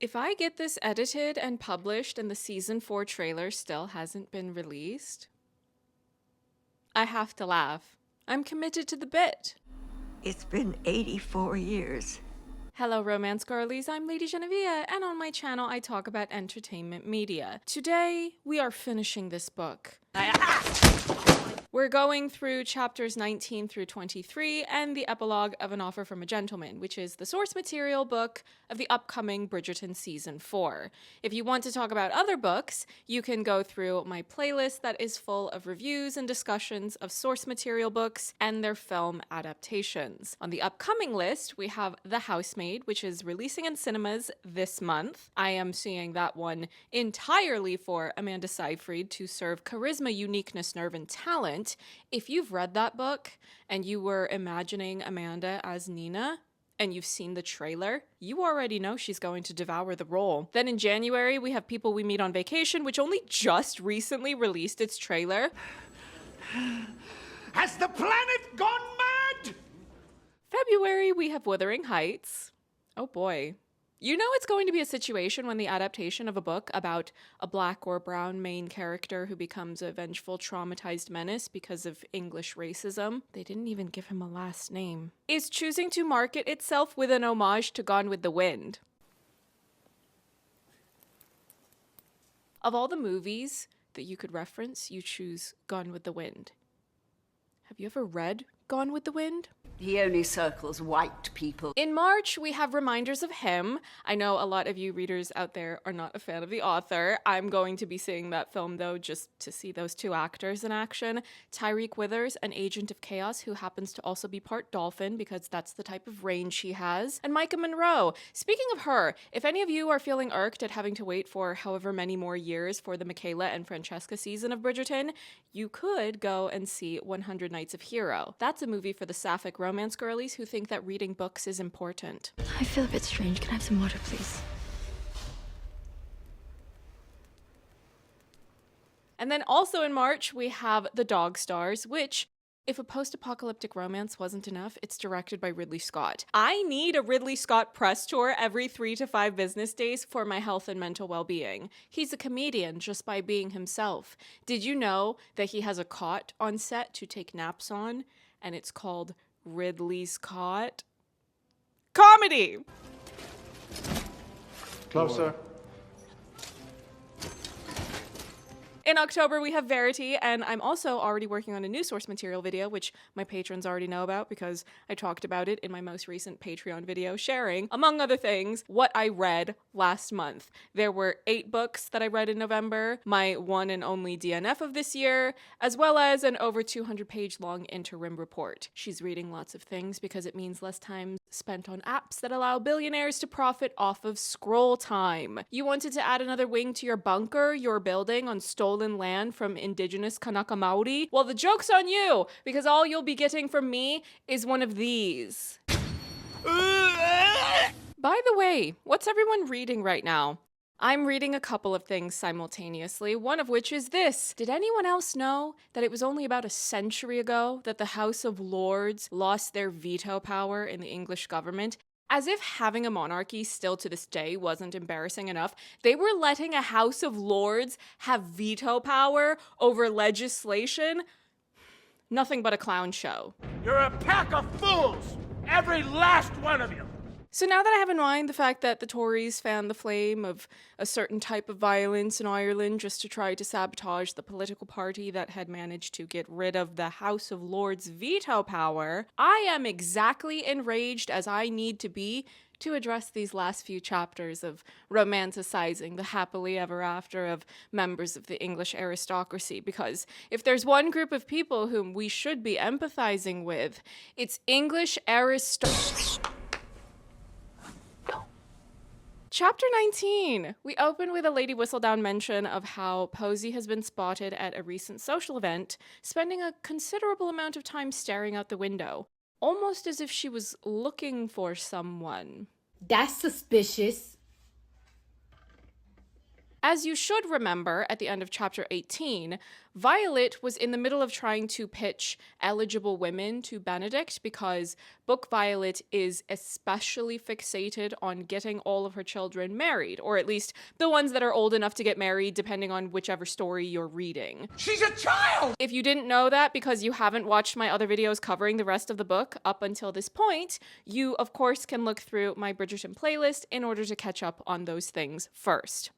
If I get this edited and published and the season 4 trailer still hasn't been released, I have to laugh. I'm committed to the bit. It's been 84 years. Hello romance girlies, I'm LadyJenevia, and on my channel I talk about entertainment media. Today, we are finishing this book. We're going through chapters 19 through 23 and the epilogue of An Offer from a Gentleman, which is the source material book of the upcoming Bridgerton Season 4. If you want to talk about other books, you can go through my playlist that is full of reviews and discussions of source material books and their film adaptations. On the upcoming list, we have The Housemaid, which is releasing in cinemas this month. I am seeing that one entirely for Amanda Seyfried to serve charisma, uniqueness, nerve, and talent. If you've read that book and you were imagining Amanda as Nina and you've seen the trailer, you already know she's going to devour the role. Then in January, we have People We Meet on Vacation, which only just recently released its trailer. Has the planet gone mad? February, we have Wuthering Heights. Oh boy. You know it's going to be a situation when the adaptation of a book about a black or brown main character who becomes a vengeful, traumatized menace because of English racism, they didn't even give him a last name, is choosing to market itself with an homage to Gone with the Wind. Of all the movies that you could reference, you choose Gone with the Wind. Have you ever read Gone with the Wind? He only circles white people. In March, we have Reminders of Him. I know a lot of you readers out there are not a fan of the author. I'm going to be seeing that film, though, just to see those two actors in action. Tyreek Withers, an agent of chaos who happens to also be part dolphin, because that's the type of range he has. And Micah Monroe. Speaking of her, if any of you are feeling irked at having to wait for however many more years for the Michaela and Francesca season of Bridgerton, you could go and see 100 Nights of Hero. That's a movie for the sapphic romance girlies who think that reading books is important. I feel a bit strange. Can I have some water, please? And then also in March, we have The Dog Stars, which, if a post-apocalyptic romance wasn't enough, it's directed by Ridley Scott. I need a Ridley Scott press tour every 3 to 5 business days for my health and mental well-being. He's a comedian just by being himself. Did you know that he has a cot on set to take naps on, and it's called Ridley's Cot? Comedy! Closer. In October, we have Verity, and I'm also already working on a new source material video, which my patrons already know about because I talked about it in my most recent Patreon video, sharing, among other things, what I read last month. There were 8 books that I read in November, my one and only DNF of this year, as well as an over 200-page long interim report. She's reading lots of things because it means less time spent on apps that allow billionaires to profit off of scroll time. You wanted to add another wing to your bunker you're building on stolen land from indigenous Kanaka Maori? Well, the joke's on you, because all you'll be getting from me is one of these. By the way, what's everyone reading right now? I'm reading a couple of things simultaneously, one of which is this. Did anyone else know that it was only about a century ago that the House of Lords lost their veto power in the English government? As if having a monarchy still to this day wasn't embarrassing enough, they were letting a House of Lords have veto power over legislation? Nothing but a clown show. You're a pack of fools! Every last one of you! So now that I have in mind the fact that the Tories fanned the flame of a certain type of violence in Ireland just to try to sabotage the political party that had managed to get rid of the House of Lords' veto power, I am exactly enraged as I need to be to address these last few chapters of romanticizing the happily ever after of members of the English aristocracy, because if there's one group of people whom we should be empathizing with, it's English aristocracy. Chapter 19. We open with a Lady Whistledown mention of how Posey has been spotted at a recent social event, spending a considerable amount of time staring out the window, almost as if she was looking for someone. That's suspicious. As you should remember, at the end of chapter 18, Violet was in the middle of trying to pitch eligible women to Benedict because Book Violet is especially fixated on getting all of her children married, or at least the ones that are old enough to get married, depending on whichever story you're reading. She's a child! If you didn't know that because you haven't watched my other videos covering the rest of the book up until this point, you of course can look through my Bridgerton playlist in order to catch up on those things first.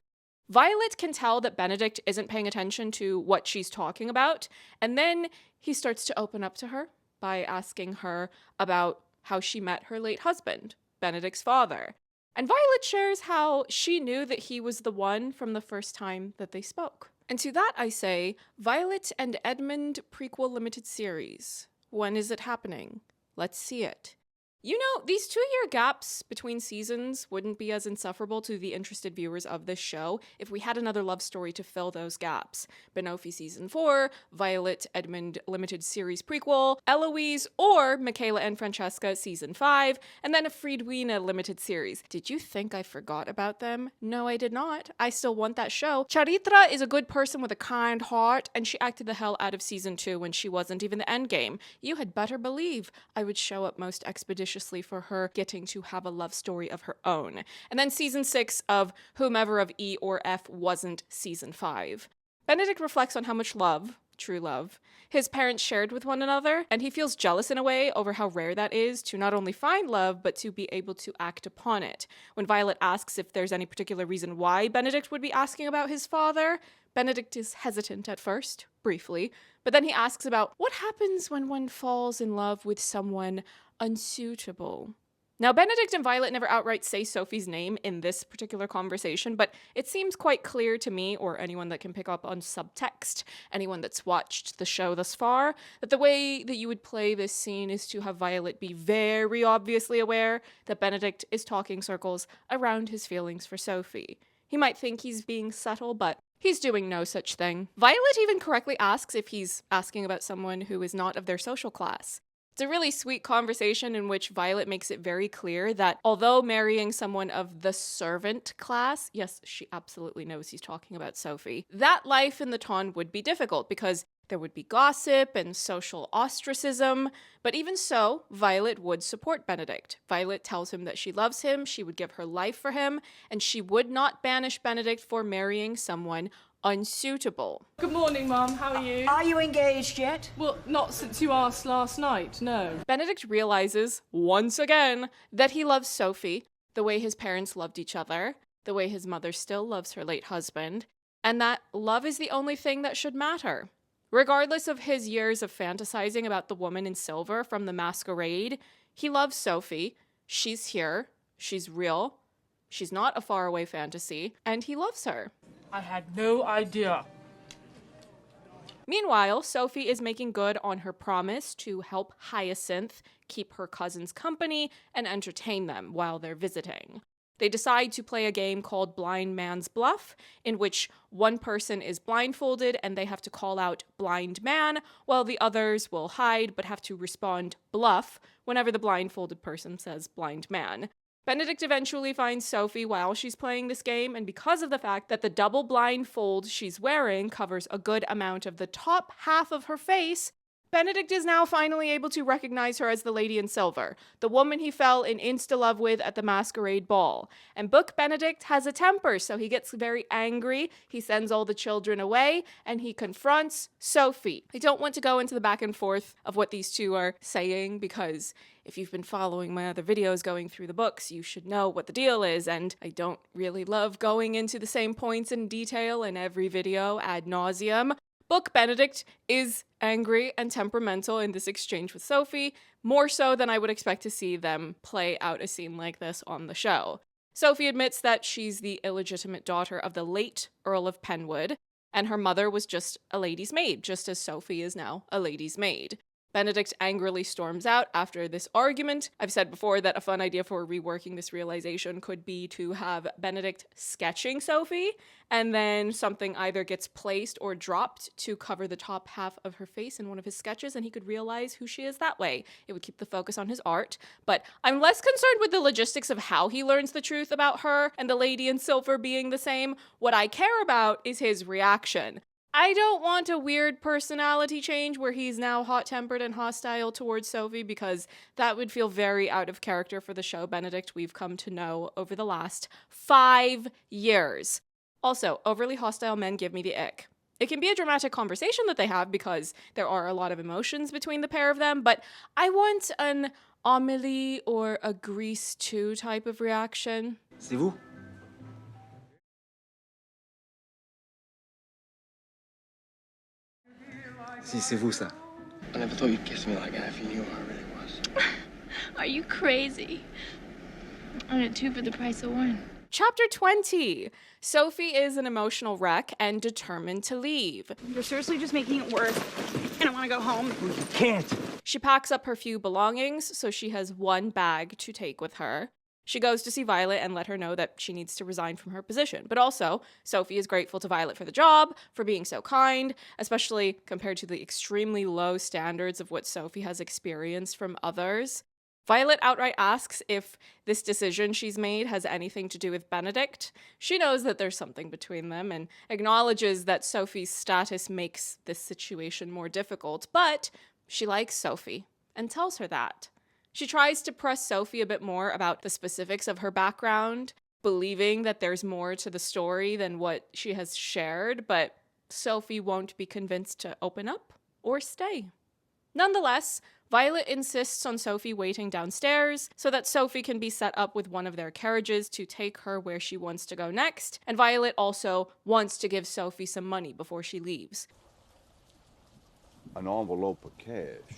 Violet can tell that Benedict isn't paying attention to what she's talking about, and then he starts to open up to her by asking her about how she met her late husband, Benedict's father. And Violet shares how she knew that he was the one from the first time that they spoke. And to that I say, Violet and Edmund prequel limited series. When is it happening? Let's see it. You know, these 2-year gaps between seasons wouldn't be as insufferable to the interested viewers of this show if we had another love story to fill those gaps. Benofi Season 4, Violet Edmund Limited Series Prequel, Eloise or Michaela and Francesca Season 5, and then a Friedwina Limited Series. Did you think I forgot about them? No, I did not. I still want that show. Charitra is a good person with a kind heart, and she acted the hell out of Season 2 when she wasn't even the endgame. You had better believe I would show up most expeditiously for her getting to have a love story of her own. And then Season 6 of whomever of E or F wasn't Season 5. Benedict reflects on how much love, true love, his parents shared with one another, and he feels jealous in a way over how rare that is to not only find love, but to be able to act upon it. When Violet asks if there's any particular reason why Benedict would be asking about his father, Benedict is hesitant at first, briefly, but then he asks about what happens when one falls in love with someone unsuitable. Now, Benedict and Violet never outright say Sophie's name in this particular conversation, but it seems quite clear to me, or anyone that can pick up on subtext, anyone that's watched the show thus far, that the way that you would play this scene is to have Violet be very obviously aware that Benedict is talking circles around his feelings for Sophie. He might think he's being subtle, but he's doing no such thing. Violet even correctly asks if he's asking about someone who is not of their social class. It's a really sweet conversation in which Violet makes it very clear that although marrying someone of the servant class, yes, she absolutely knows he's talking about Sophie, that life in the Ton would be difficult because there would be gossip and social ostracism, but even so, Violet would support Benedict. Violet tells him that she loves him, she would give her life for him, and she would not banish Benedict for marrying someone unsuitable. Good morning, Mum. How are you? Are you engaged yet? Well, not since you asked last night, no. Benedict realizes, once again, that he loves Sophie the way his parents loved each other, the way his mother still loves her late husband, and that love is the only thing that should matter. Regardless of his years of fantasizing about the woman in silver from the masquerade, he loves Sophie. She's here. She's real. She's not a faraway fantasy, and he loves her. I had no idea. Meanwhile, Sophie is making good on her promise to help Hyacinth keep her cousins company and entertain them while they're visiting. They decide to play a game called Blind Man's Bluff, in which one person is blindfolded and they have to call out blind man, while the others will hide but have to respond bluff whenever the blindfolded person says blind man. Benedict eventually finds Sophie while she's playing this game, and because of the fact that the double blindfold she's wearing covers a good amount of the top half of her face, Benedict is now finally able to recognize her as the lady in silver, the woman he fell in insta-love with at the masquerade ball. And Book Benedict has a temper, so he gets very angry, he sends all the children away, and he confronts Sophie. I don't want to go into the back and forth of what these two are saying, because if you've been following my other videos going through the books, you should know what the deal is, and I don't really love going into the same points in detail in every video ad nauseum. Book Benedict is angry and temperamental in this exchange with Sophie, more so than I would expect to see them play out a scene like this on the show. Sophie admits that she's the illegitimate daughter of the late Earl of Penwood, and her mother was just a lady's maid, just as Sophie is now a lady's maid. Benedict angrily storms out after this argument. I've said before that a fun idea for reworking this realization could be to have Benedict sketching Sophie, and then something either gets placed or dropped to cover the top half of her face in one of his sketches, and he could realize who she is that way. It would keep the focus on his art, but I'm less concerned with the logistics of how he learns the truth about her and the lady in silver being the same. What I care about is his reaction. I don't want a weird personality change where he's now hot-tempered and hostile towards Sophie, because that would feel very out of character for the show Benedict we've come to know over the last 5 years. Also, overly hostile men give me the ick. It can be a dramatic conversation that they have because there are a lot of emotions between the pair of them, but I want an Amélie or a Grease 2 type of reaction. C'est vous? Si, c'est vous, ça. I never thought you'd kiss me like that if you knew who I really was. Are you crazy? I get 2 for the price of 1. Chapter 20. Sophie is an emotional wreck and determined to leave. You're seriously just making it worse. And I want to go home. You can't. She packs up her few belongings, so she has 1 bag to take with her. She goes to see Violet and let her know that she needs to resign from her position. But also, Sophie is grateful to Violet for the job, for being so kind, especially compared to the extremely low standards of what Sophie has experienced from others. Violet outright asks if this decision she's made has anything to do with Benedict. She knows that there's something between them and acknowledges that Sophie's status makes this situation more difficult, but she likes Sophie and tells her that. She tries to press Sophie a bit more about the specifics of her background, believing that there's more to the story than what she has shared, but Sophie won't be convinced to open up or stay. Nonetheless, Violet insists on Sophie waiting downstairs so that Sophie can be set up with one of their carriages to take her where she wants to go next, and Violet also wants to give Sophie some money before she leaves. An envelope of cash.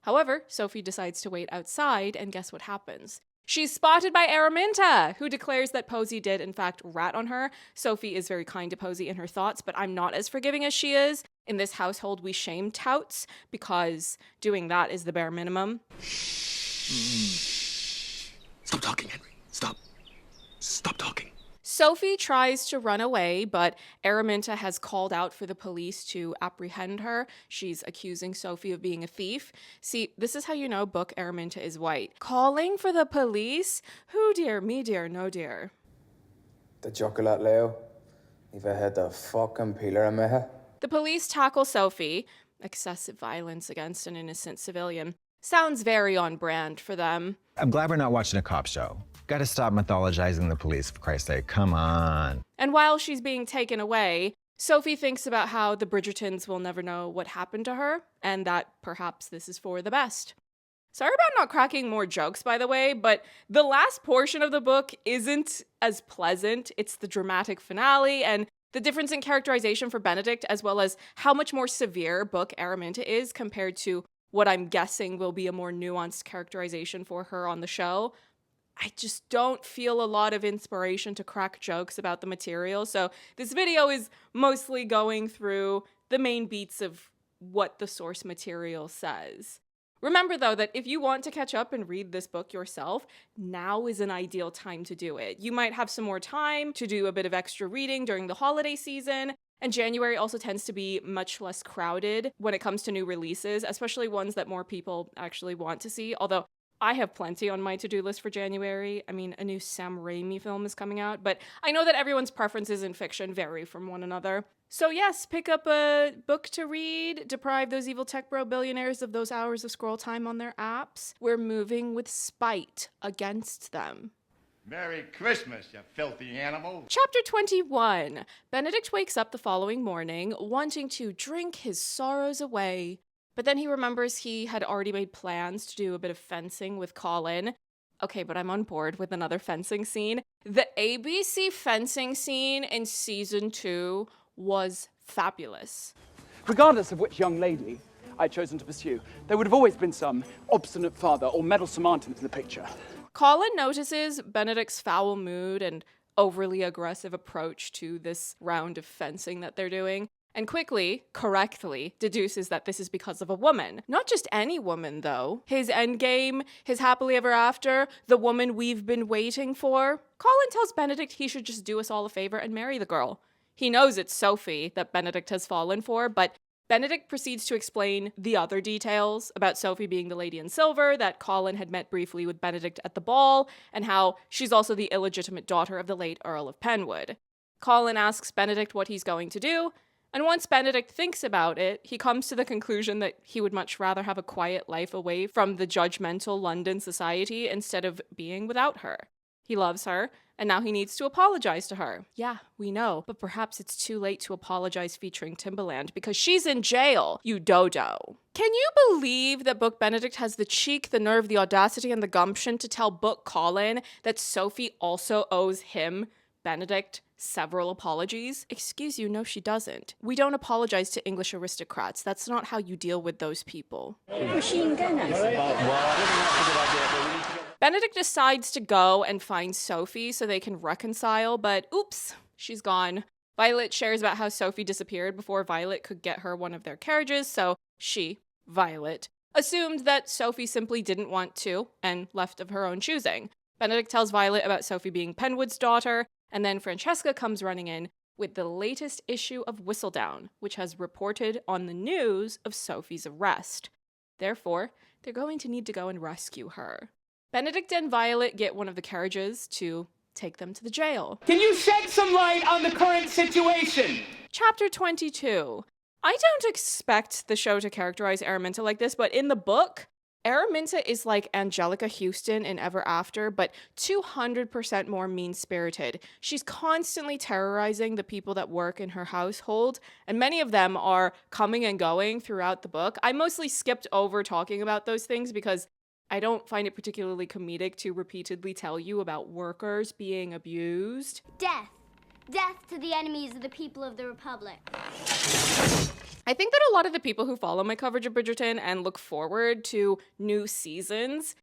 However, Sophie decides to wait outside, and guess what happens? She's spotted by Araminta, who declares that Posey did in fact rat on her. Sophie is very kind to Posey in her thoughts, but I'm not as forgiving as she is. In this household, we shame touts, because doing that is the bare minimum. Stop talking, Henry. Stop. Stop talking. Sophie tries to run away, but Araminta has called out for the police to apprehend her. She's accusing Sophie of being a thief. See, this is how you know book Araminta is white. Calling for the police? Who dear, me dear, no dear. The chocolate Leo. If I had the fucking pillar in my head. The police tackle Sophie. Excessive violence against an innocent civilian. Sounds very on brand for them. I'm glad we're not watching a cop show. Gotta stop mythologizing the police, for Christ's sake. Come on. And while she's being taken away, Sophie thinks about how the Bridgertons will never know what happened to her, and that perhaps this is for the best. Sorry about not cracking more jokes, by the way, but the last portion of the book isn't as pleasant. It's the dramatic finale, and the difference in characterization for Benedict, as well as how much more severe book Araminta is compared to what I'm guessing will be a more nuanced characterization for her on the show. I just don't feel a lot of inspiration to crack jokes about the material, so this video is mostly going through the main beats of what the source material says. Remember, though, that if you want to catch up and read this book yourself, now is an ideal time to do it. You might have some more time to do a bit of extra reading during the holiday season, and January also tends to be much less crowded when it comes to new releases, especially ones that more people actually want to see, although I have plenty on my to-do list for January. I mean, a new Sam Raimi film is coming out, but I know that everyone's preferences in fiction vary from one another. So yes, pick up a book to read, deprive those evil tech bro billionaires of those hours of scroll time on their apps. We're moving with spite against them. Merry Christmas, you filthy animal. Chapter 21. Benedict wakes up the following morning, wanting to drink his sorrows away. But then he remembers he had already made plans to do a bit of fencing with Colin. Okay, but I'm on board with another fencing scene. The ABC fencing scene in season 2 was fabulous. Regardless of which young lady I'd chosen to pursue, there would have always been some obstinate father or meddlesome aunt into the picture. Colin notices Benedict's foul mood and overly aggressive approach to this round of fencing that they're doing, and quickly, correctly, deduces that this is because of a woman. Not just any woman, though. His endgame, his happily ever after, the woman we've been waiting for. Colin tells Benedict he should just do us all a favor and marry the girl. He knows it's Sophie that Benedict has fallen for, but Benedict proceeds to explain the other details about Sophie being the lady in silver, that Colin had met briefly with Benedict at the ball, and how she's also the illegitimate daughter of the late Earl of Penwood. Colin asks Benedict what he's going to do, and once Benedict thinks about it, he comes to the conclusion that he would much rather have a quiet life away from the judgmental London society instead of being without her. He loves her, and now he needs to apologize to her. Yeah, we know, but perhaps it's too late to apologize featuring Timbaland because she's in jail, you dodo. Can you believe that Book Benedict has the cheek, the nerve, the audacity, and the gumption to tell Book Colin that Sophie also owes him, Benedict, several apologies? Excuse you, no she doesn't. We don't apologize to English aristocrats. That's not how you deal with those people. Benedict decides to go and find Sophie so they can reconcile, but oops, she's gone. Violet shares about how Sophie disappeared before Violet could get her one of their carriages, so she, Violet, assumed that Sophie simply didn't want to and left of her own choosing. Benedict tells Violet about Sophie being Penwood's daughter, and then Francesca comes running in with the latest issue of Whistledown, which has reported on the news of Sophie's arrest. Therefore, they're going to need to go and rescue her. Benedict and Violet get one of the carriages to take them to the jail. Can you shed some light on the current situation? Chapter 22. I don't expect the show to characterize Araminta like this, but in the book, Araminta is like Angelica Houston in Ever After, but 200% more mean-spirited. She's constantly terrorizing the people that work in her household, and many of them are coming and going throughout the book. I mostly skipped over talking about those things because I don't find it particularly comedic to repeatedly tell you about workers being abused. Death. Death to the enemies of the people of the Republic. I think that a lot of the people who follow my coverage of Bridgerton and look forward to new seasons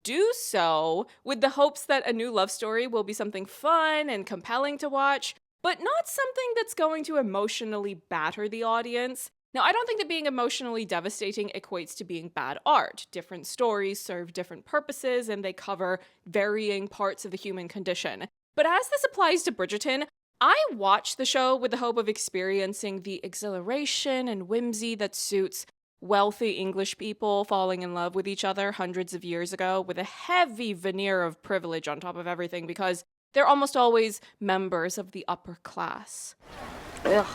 do so with the hopes that a new love story will be something fun and compelling to watch, but not something that's going to emotionally batter the audience. Now, I don't think that being emotionally devastating equates to being bad art. Different stories serve different purposes, and they cover varying parts of the human condition. But as this applies to Bridgerton, I watched the show with the hope of experiencing the exhilaration and whimsy that suits wealthy English people falling in love with each other hundreds of years ago with a heavy veneer of privilege on top of everything because they're almost always members of the upper class. Ugh.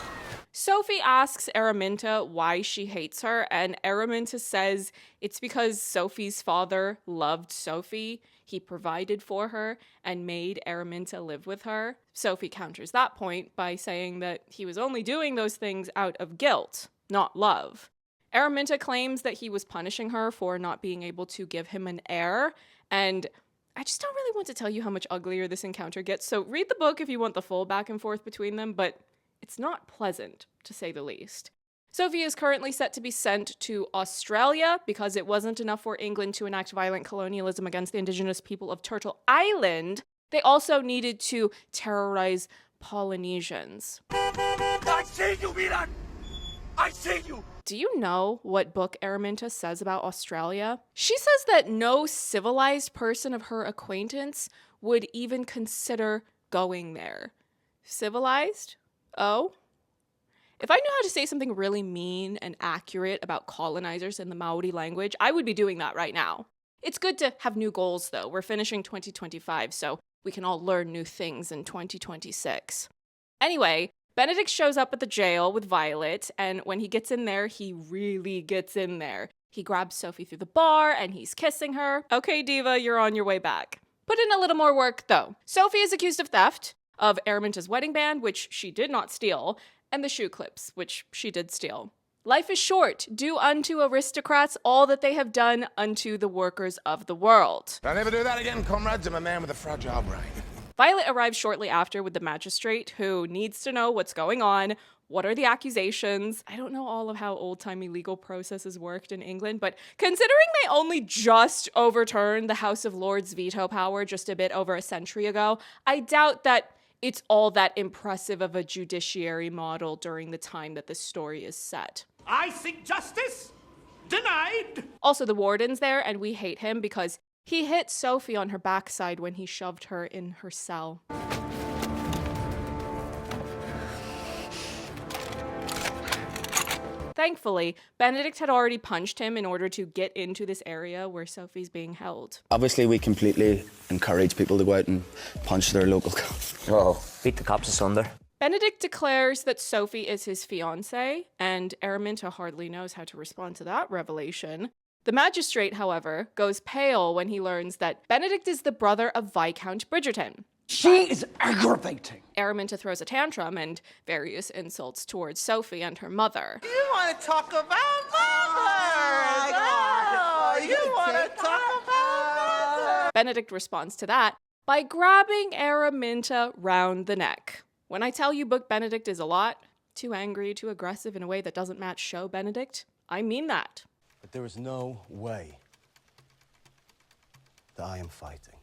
Sophie asks Araminta why she hates her, and Araminta says it's because Sophie's father loved Sophie. He provided for her and made Araminta live with her. Sophie counters that point by saying that he was only doing those things out of guilt, not love. Araminta claims that he was punishing her for not being able to give him an heir, and I just don't really want to tell you how much uglier this encounter gets, so read the book if you want the full back and forth between them, but it's not pleasant, to say the least. Sophie is currently set to be sent to Australia because it wasn't enough for England to enact violent colonialism against the indigenous people of Turtle Island. They also needed to terrorize Polynesians. I see you, Miran! I see you! Do you know what book Araminta says about Australia? She says that no civilized person of her acquaintance would even consider going there. Civilized? Oh? If I knew how to say something really mean and accurate about colonizers in the Maori language, I would be doing that right now. It's good to have new goals, though. We're finishing 2025, so we can all learn new things in 2026. Anyway, Benedict shows up at the jail with Violet, and when he gets in there, he really gets in there. He grabs Sophie through the bar, and he's kissing her. Okay, diva, you're on your way back. Put in a little more work, though. Sophie is accused of theft of Araminta's wedding band, which she did not steal, and the shoe clips, which she did steal. Life is short. Do unto aristocrats all that they have done unto the workers of the world. I'll never do that again, comrades. I'm a man with a fragile brain. Violet arrives shortly after with the magistrate, who needs to know what's going on. What are the accusations? I don't know all of how old-timey legal processes worked in England, but considering they only just overturned the House of Lords veto power just a bit over a century ago, I doubt that it's all that impressive of a judiciary model during the time that this story is set. I seek justice. Denied. Also, the warden's there, and we hate him because he hit Sophie on her backside when he shoved her in her cell. Thankfully, Benedict had already punched him in order to get into this area where Sophie's being held. Obviously, we completely encourage people to go out and punch their local cops. Oh, beat the cops asunder. Benedict declares that Sophie is his fiancée, and Araminta hardly knows how to respond to that revelation. The magistrate, however, goes pale when he learns that Benedict is the brother of Viscount Bridgerton. She is aggravating. Araminta throws a tantrum and various insults towards Sophie and her mother. You want to talk about mothers? Oh, you want to talk about mothers? Benedict responds to that by grabbing Araminta round the neck. When I tell you Book Benedict is a lot, too angry, too aggressive in a way that doesn't match show Benedict, I mean that. But there is no way that I am fighting.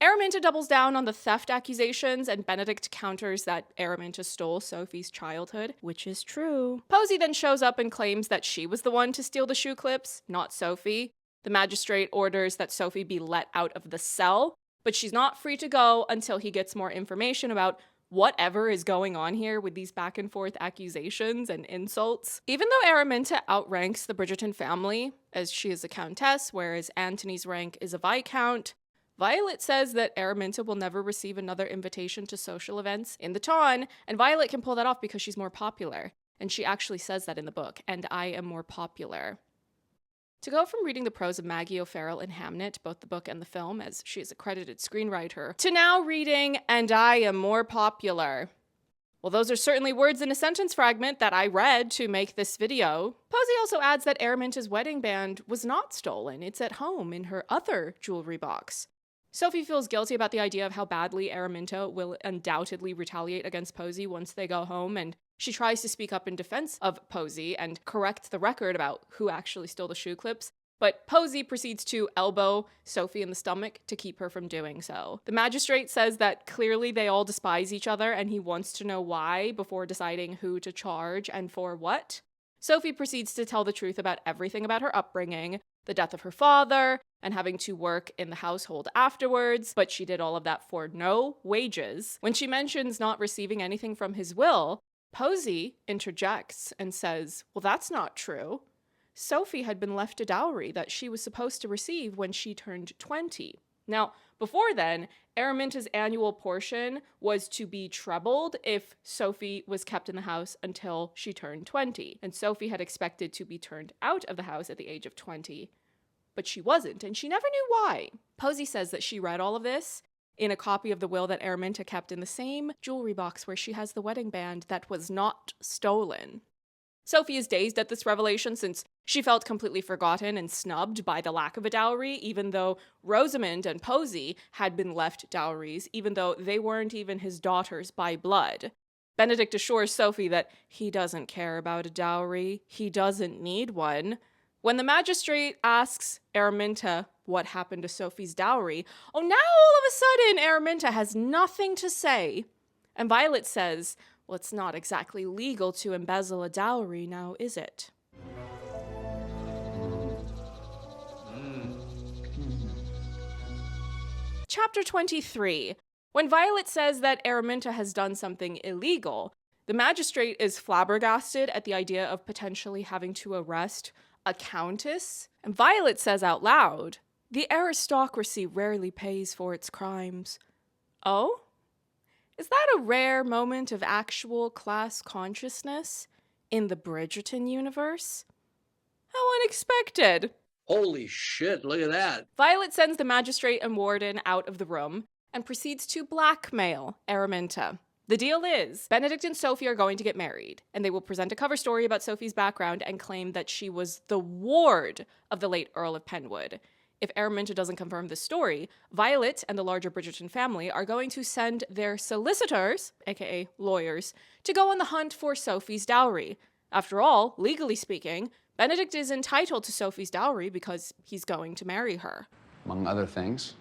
Araminta doubles down on the theft accusations, and Benedict counters that Araminta stole Sophie's childhood, which is true. Posey then shows up and claims that she was the one to steal the shoe clips, not Sophie. The magistrate orders that Sophie be let out of the cell, but she's not free to go until he gets more information about whatever is going on here with these back and forth accusations and insults. Even though Araminta outranks the Bridgerton family, as she is a countess, whereas Antony's rank is a viscount, Violet says that Araminta will never receive another invitation to social events in the Ton, and Violet can pull that off because she's more popular. And she actually says that in the book, and I am more popular. To go from reading the prose of Maggie O'Farrell in Hamnet, both the book and the film, as she is a credited screenwriter, to now reading, and I am more popular. Well, those are certainly words in a sentence fragment that I read to make this video. Posey also adds that Araminta's wedding band was not stolen. It's at home in her other jewelry box. Sophie feels guilty about the idea of how badly Araminta will undoubtedly retaliate against Posey once they go home, and she tries to speak up in defense of Posey and correct the record about who actually stole the shoe clips, but Posey proceeds to elbow Sophie in the stomach to keep her from doing so. The magistrate says that clearly they all despise each other and he wants to know why before deciding who to charge and for what. Sophie proceeds to tell the truth about everything about her upbringing, the death of her father, and having to work in the household afterwards, but she did all of that for no wages. When she mentions not receiving anything from his will, Posey interjects and says, well, that's not true. Sophie had been left a dowry that she was supposed to receive when she turned 20. Now, before then, Araminta's annual portion was to be trebled if Sophie was kept in the house until she turned 20, and Sophie had expected to be turned out of the house at the age of 20. But she wasn't, and she never knew why. Posey says that she read all of this in a copy of the will that Araminta kept in the same jewelry box where she has the wedding band that was not stolen. Sophie is dazed at this revelation since she felt completely forgotten and snubbed by the lack of a dowry, even though Rosamond and Posey had been left dowries, even though they weren't even his daughters by blood. Benedict assures Sophie that he doesn't care about a dowry, he doesn't need one. When the magistrate asks Araminta what happened to Sophie's dowry, oh, now all of a sudden Araminta has nothing to say. And Violet says, well, it's not exactly legal to embezzle a dowry now, is it? Chapter 23. When Violet says that Araminta has done something illegal, the magistrate is flabbergasted at the idea of potentially having to arrest a countess. And Violet says out loud, the aristocracy rarely pays for its crimes. Oh? Is that a rare moment of actual class consciousness in the Bridgerton universe? How unexpected. Holy shit, look at that. Violet sends the magistrate and warden out of the room and proceeds to blackmail Araminta. The deal is, Benedict and Sophie are going to get married, and they will present a cover story about Sophie's background and claim that she was the ward of the late Earl of Penwood. If Araminta doesn't confirm this story, Violet and the larger Bridgerton family are going to send their solicitors, aka lawyers, to go on the hunt for Sophie's dowry. After all, legally speaking, Benedict is entitled to Sophie's dowry because he's going to marry her. Among other things,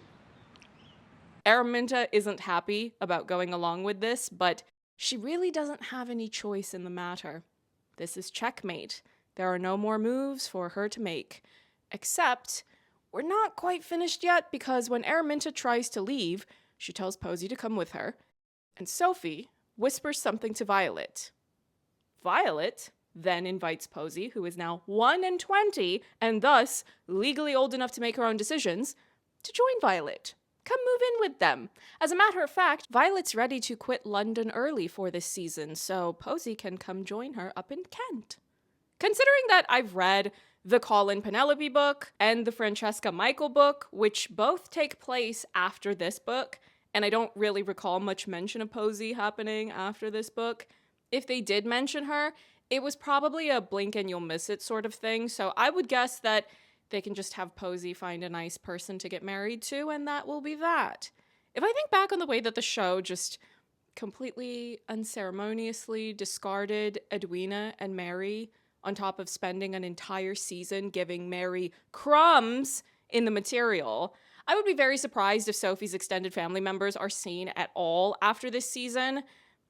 Araminta isn't happy about going along with this, but she really doesn't have any choice in the matter. This is checkmate. There are no more moves for her to make. Except, we're not quite finished yet, because when Araminta tries to leave, she tells Posey to come with her, and Sophie whispers something to Violet. Violet then invites Posey, who is now 1 and 20, and thus legally old enough to make her own decisions, to join Violet. Come move in with them. As a matter of fact, Violet's ready to quit London early for this season, so Posey can come join her up in Kent. Considering that I've read the Colin Penelope book and the Francesca Michael book, which both take place after this book, and I don't really recall much mention of Posey happening after this book, if they did mention her, it was probably a blink and you'll miss it sort of thing, so I would guess that they can just have Posey find a nice person to get married to, and that will be that. If I think back on the way that the show just completely unceremoniously discarded Edwina and Mary, on top of spending an entire season giving Mary crumbs in the material, I would be very surprised if Sophie's extended family members are seen at all after this season.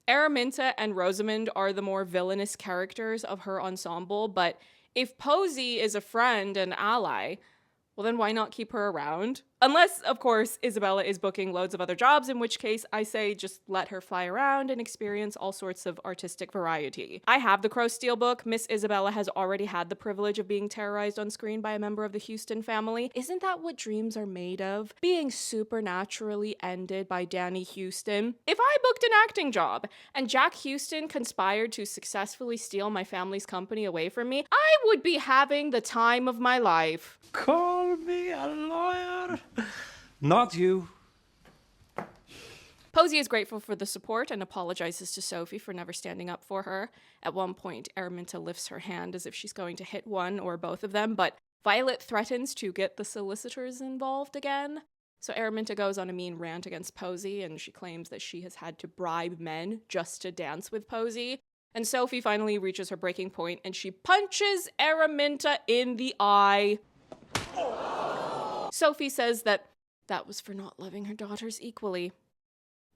Araminta and Rosamund are the more villainous characters of her ensemble, but if Posey is a friend and ally, well then why not keep her around? Unless, of course, Isabella is booking loads of other jobs, in which case I say just let her fly around and experience all sorts of artistic variety. I have the Crow Steel book. Miss Isabella has already had the privilege of being terrorized on screen by a member of the Houston family. Isn't that what dreams are made of? Being supernaturally ended by Danny Houston. If I booked an acting job and Jack Houston conspired to successfully steal my family's company away from me, I would be having the time of my life. Call me a lawyer. Not you. Posey is grateful for the support and apologizes to Sophie for never standing up for her. At one point, Araminta lifts her hand as if she's going to hit one or both of them, but Violet threatens to get the solicitors involved again. So Araminta goes on a mean rant against Posey, and she claims that she has had to bribe men just to dance with Posey. And Sophie finally reaches her breaking point, and she punches Araminta in the eye. Sophie says that was for not loving her daughters equally.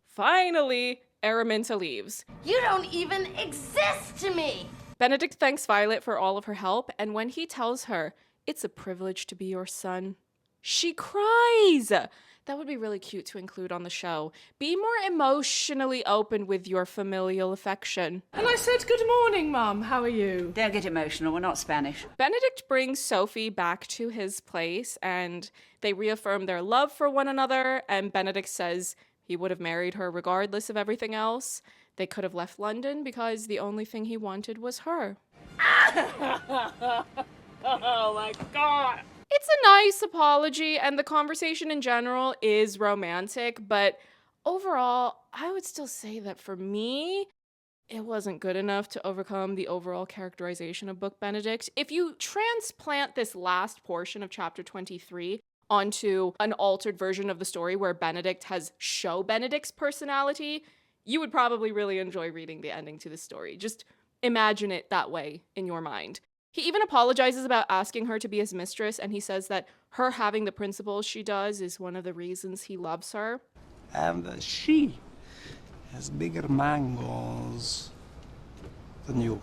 Finally, Araminta leaves. You don't even exist to me! Benedict thanks Violet for all of her help, and when he tells her, it's a privilege to be your son, she cries! That would be really cute to include on the show. Be more emotionally open with your familial affection. And I said, good morning, Mum. How are you? Don't get emotional. We're not Spanish. Benedict brings Sophie back to his place, and they reaffirm their love for one another, and Benedict says he would have married her regardless of everything else. They could have left London because the only thing he wanted was her. Oh my God. It's a nice apology, and the conversation in general is romantic, but overall, I would still say that for me, it wasn't good enough to overcome the overall characterization of Book Benedict. If you transplant this last portion of chapter 23 onto an altered version of the story where Benedict has show Benedict's personality, you would probably really enjoy reading the ending to the story. Just imagine it that way in your mind. He even apologizes about asking her to be his mistress, and he says that her having the principles she does is one of the reasons he loves her. And she has bigger mangoes than you.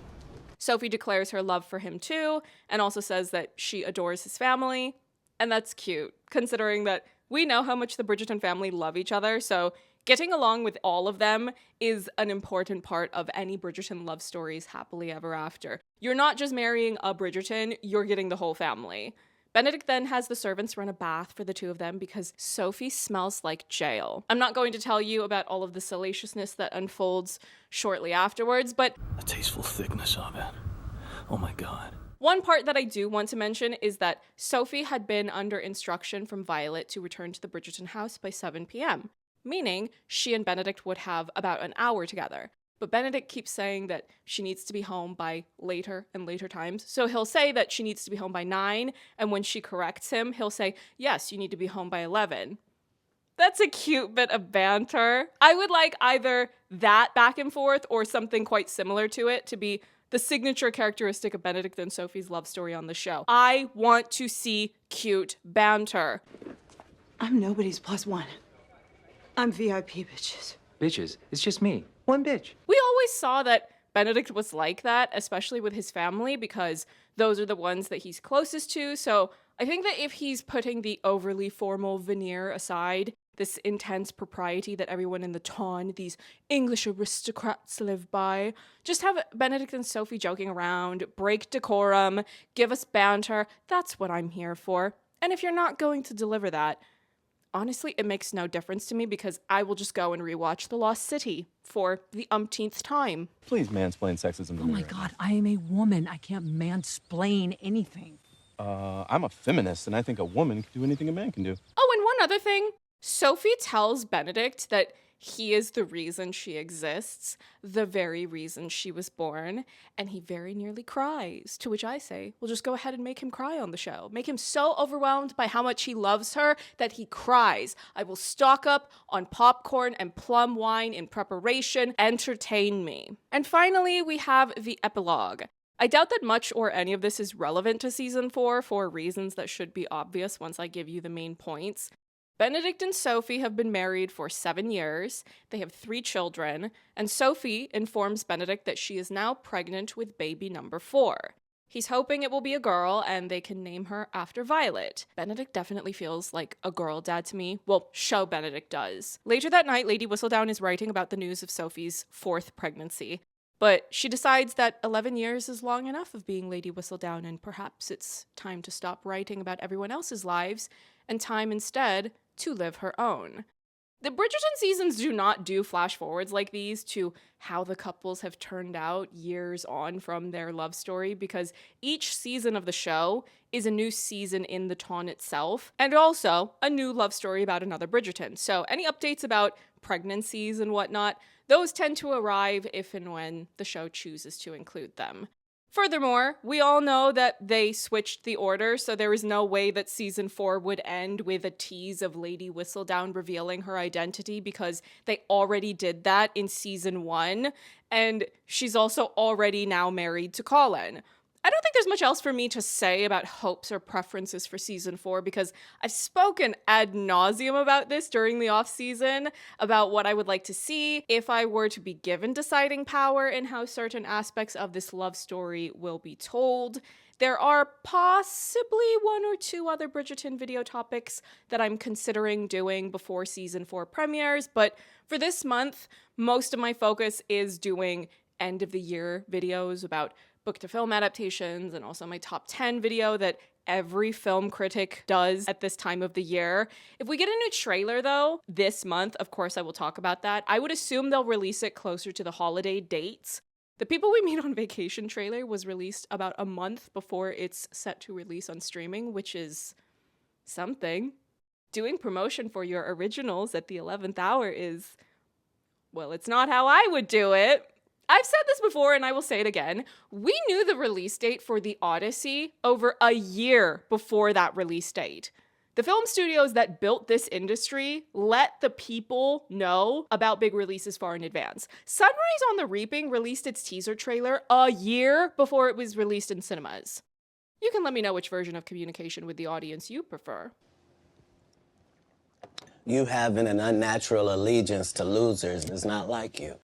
Sophie declares her love for him too, and also says that she adores his family. And that's cute, considering that we know how much the Bridgerton family love each other, so getting along with all of them is an important part of any Bridgerton love story's happily ever after. You're not just marrying a Bridgerton, you're getting the whole family. Benedict then has the servants run a bath for the two of them because Sophie smells like jail. I'm not going to tell you about all of the salaciousness that unfolds shortly afterwards, but the tasteful thickness of it. Oh my God. One part that I do want to mention is that Sophie had been under instruction from Violet to return to the Bridgerton house by 7 p.m., meaning she and Benedict would have about an hour together. But Benedict keeps saying that she needs to be home by later and later times. So he'll say that she needs to be home by 9, and when she corrects him, he'll say, yes, you need to be home by 11. That's a cute bit of banter. I would like either that back and forth or something quite similar to it to be the signature characteristic of Benedict and Sophie's love story on the show. I want to see cute banter. I'm nobody's +1. I'm VIP, bitches. Bitches, it's just me. One bitch. We always saw that Benedict was like that, especially with his family, because those are the ones that he's closest to. So I think that if he's putting the overly formal veneer aside, this intense propriety that everyone in the town, these English aristocrats live by, just have Benedict and Sophie joking around, break decorum, give us banter. That's what I'm here for. And if you're not going to deliver that, honestly, it makes no difference to me because I will just go and rewatch The Lost City for the umpteenth time. Please mansplain sexism to Oh me. my God, I am a woman. I can't mansplain anything. I'm a feminist, and I think a woman can do anything a man can do. Oh, and one other thing. Sophie tells Benedict that he is the reason she exists, the very reason she was born, and he very nearly cries, to which I say, we'll just go ahead and make him cry on the show. Make him so overwhelmed by how much he loves her that he cries. I will stock up on popcorn and plum wine in preparation. Entertain me. And finally, we have the epilogue. I doubt that much or any of this is relevant to season 4 for reasons that should be obvious once I give you the main points. Benedict and Sophie have been married for 7 years, they have 3 children, and Sophie informs Benedict that she is now pregnant with baby number 4. He's hoping it will be a girl and they can name her after Violet. Benedict definitely feels like a girl dad to me. Well, show Benedict does. Later that night, Lady Whistledown is writing about the news of Sophie's 4th pregnancy. But she decides that 11 years is long enough of being Lady Whistledown and perhaps it's time to stop writing about everyone else's lives and time instead to live her own. The Bridgerton seasons do not do flash forwards like these to how the couples have turned out years on from their love story because each season of the show is a new season in the town itself and also a new love story about another Bridgerton. So any updates about pregnancies and whatnot, those tend to arrive if and when the show chooses to include them. Furthermore, we all know that they switched the order, so there is no way that season 4 would end with a tease of Lady Whistledown revealing her identity because they already did that in season 1, and she's also already now married to Colin. I don't think there's much else for me to say about hopes or preferences for season 4 because I've spoken ad nauseum about this during the off season, about what I would like to see if I were to be given deciding power in how certain aspects of this love story will be told. There are possibly 1 or 2 other Bridgerton video topics that I'm considering doing before season 4 premieres, but for this month, most of my focus is doing end of the year videos about book to film adaptations and also my top 10 video that every film critic does at this time of the year. If we get a new trailer though, this month, of course I will talk about that. I would assume they'll release it closer to the holiday dates. The People We Meet on Vacation trailer was released about a month before it's set to release on streaming, which is something. Doing promotion for your originals at the 11th hour is, well, it's not how I would do it. I've said this before and I will say it again. We knew the release date for The Odyssey over a year before that release date. The film studios that built this industry let the people know about big releases far in advance. Sunrise on the Reaping released its teaser trailer a year before it was released in cinemas. You can let me know which version of communication with the audience you prefer. You having an unnatural allegiance to losers is not like you.